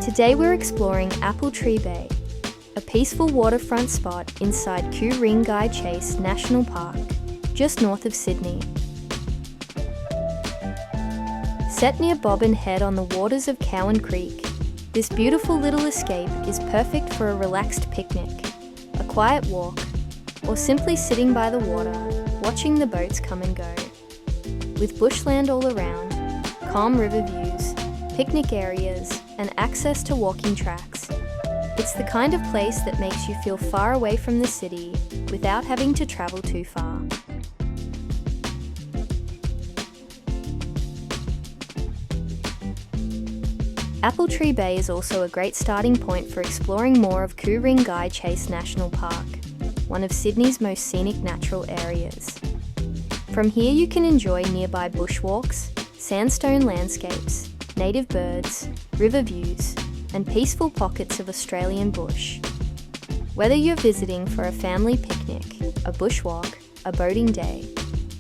Today we're exploring Apple Tree Bay, a peaceful waterfront spot inside Ku-ring-gai Chase National Park, just north of Sydney. Set near Bobbin Head on the waters of Cowan Creek, this beautiful little escape is perfect for a relaxed picnic, a quiet walk, or simply sitting by the water, watching the boats come and go. With bushland all around, calm river views, picnic areas, and access to walking tracks, it's the kind of place that makes you feel far away from the city without having to travel too far. Apple Tree Bay is also a great starting point for exploring more of Ku-ring-gai Chase National Park, one of Sydney's most scenic natural areas. From here you can enjoy nearby bushwalks, sandstone landscapes, native birds, river views, and peaceful pockets of Australian bush. Whether you're visiting for a family picnic, a bushwalk, a boating day,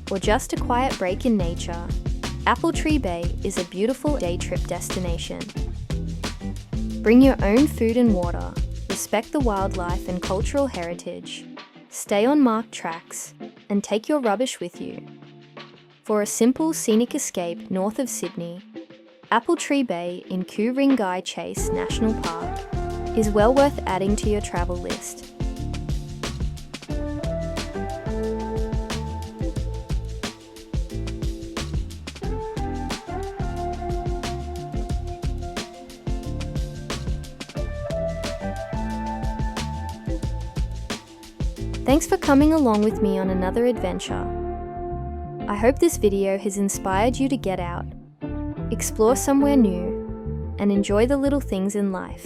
or just a quiet break in nature, Apple Tree Bay is a beautiful day trip destination. Bring your own food and water, respect the wildlife and cultural heritage, stay on marked tracks, and take your rubbish with you. For a simple scenic escape north of Sydney, Apple Tree Bay in Ku-ring-gai Chase National Park is well worth adding to your travel list. Thanks for coming along with me on another adventure. I hope this video has inspired you to get out, explore somewhere new, and enjoy the little things in life.